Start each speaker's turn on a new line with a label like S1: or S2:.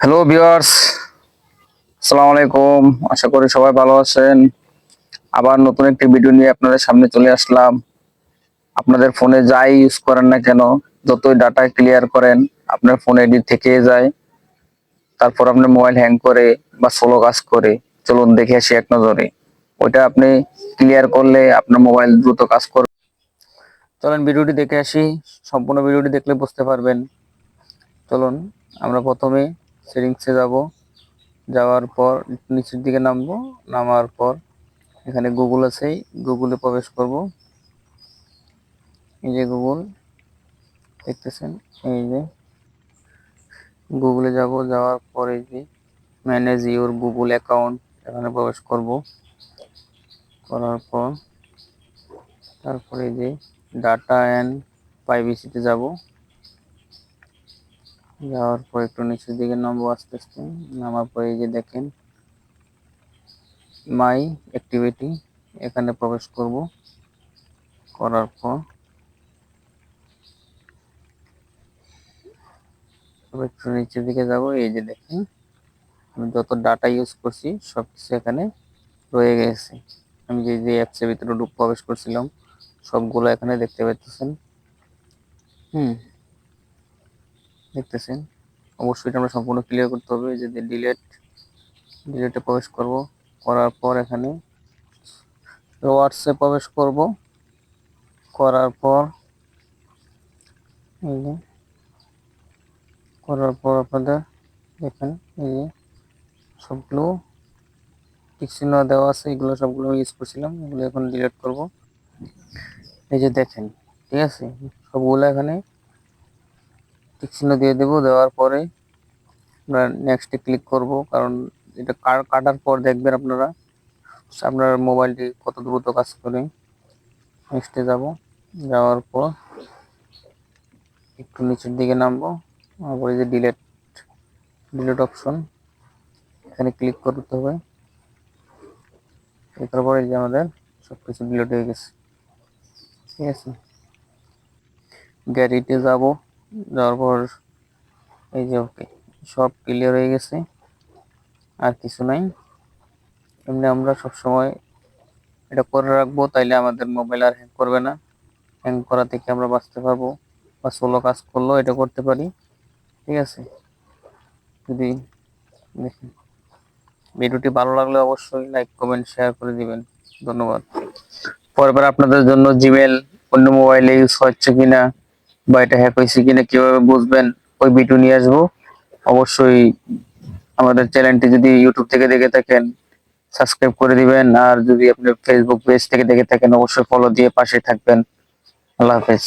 S1: Hello viewers, আসসালামু আলাইকুম। আশা করি সবাই ভালো আছেন। আবার নতুন একটি ভিডিও নিয়ে আপনাদের সামনে চলে আসলাম। আপনাদের ফোনে যাই ইউজ করেন না কেন, যতই ডাটা ক্লিয়ার করেন, আপনার ফোনে এডি থেকে যায়। তারপর আপনার মোবাইল হ্যাং করে বা স্লো কাজ করে। চলুন দেখে আসি এক নজরে। ওইটা আপনি ক্লিয়ার করলে আপনার মোবাইল দ্রুত কাজ করবে। চলেন ভিডিওটি দেখে আসি। সম্পূর্ণ ভিডিওটি দেখলে বুঝতে পারবেন। চলুন আমরা প্রথমে সেটিংসে যাব। যাওয়ার পর নিচের দিকে নামবো। নামার পর এখানে গুগল আছে, গুগলে প্রবেশ করব। এই যে গুগল দেখতেছেন, এই যে গুগলে যাব। যাওয়ার পর এই যে ম্যানেজ ইউর গুগল অ্যাকাউন্ট, এখানে প্রবেশ করব। করার পর তারপরে এই যে ডাটা অ্যান্ড প্রাইভেসিতে যাব। যাওয়ার পর একটু নিচের দিকে নামবো আস্তে আস্তে। নামার পরে এই যে দেখেন মাই অ্যাক্টিভিটি, এখানে প্রবেশ করব। করার পর একটু নিচের দিকে যাব। এই যে দেখেন আমি যত ডাটা ইউজ করছি সবকিছু এখানে রয়ে গেছে। আমি যে যে অ্যাপসের ভিতরে প্রবেশ করছিলাম সবগুলো এখানে দেখতে পাচ্ছেন। দেখতেছেন। অবশ্যই এটা আমরা সম্পূর্ণ ক্লিয়ার করতে হবে। যে ডিলেটে প্রবেশ করব। করার পর এখানে হোয়াটসঅ্যাপ প্রবেশ করব। করার পর এই যে আপনাদের দেখেন এই যে সবগুলো টিক চিহ্ন দেওয়া আছে, এগুলো সবগুলো ইউজ করছিলাম, এগুলো এখন ডিলিট করব। এই যে দেখেন, ঠিক আছে, সবগুলো এখানে টিক চিহ্ন দিয়ে দেব। দেওয়ার পরে আমরা নেক্সটে ক্লিক করব, কারণ এটা কাটার পর দেখবেন আপনারা আপনার মোবাইলটি কত দ্রুত কাজ করে। নেক্সটে যাব। যাওয়ার পর একটু নিচের দিকে নামবো। তারপরে যে ডিলিট অপশন, এখানে ক্লিক করতে হবে। তারপরে যে আমাদের সবকিছু ডিলিট হয়ে গেছে, ঠিক আছে। গ্যালারিতে যাব। যাওয়ার পর এই যে ওকে, সব ক্লিয়ার হয়ে গেছে, আর কিছু নাই। এমনি আমরা সব সময় এটা করে রাখবো, তাইলে আমাদের মোবাইল আর হ্যাং করবে না। হ্যাং করা থেকে আমরা বাঁচতে পারবো, বা সোলো কাজ করলেও এটা করতে পারি, ঠিক আছে। যদি দেখেন ভিডিওটি ভালো লাগলে অবশ্যই লাইক কমেন্ট শেয়ার করে দিবেন। ধন্যবাদ। পরেরবার আপনাদের জন্য জিমেল অন্য মোবাইলে ইউজ হচ্ছে কিনা বা এটা হ্যাক হয়েছে কিনা কিভাবে বুঝবেন, ওই ভিডিও নিয়ে আসবো। অবশ্যই আমাদের চ্যানেলটি যদি ইউটিউব থেকে দেখে থাকেন সাবস্ক্রাইব করে দিবেন, আর যদি আপনি ফেসবুক পেজ থেকে দেখে থাকেন অবশ্যই ফলো দিয়ে পাশে থাকবেন। আল্লাহ হাফেজ।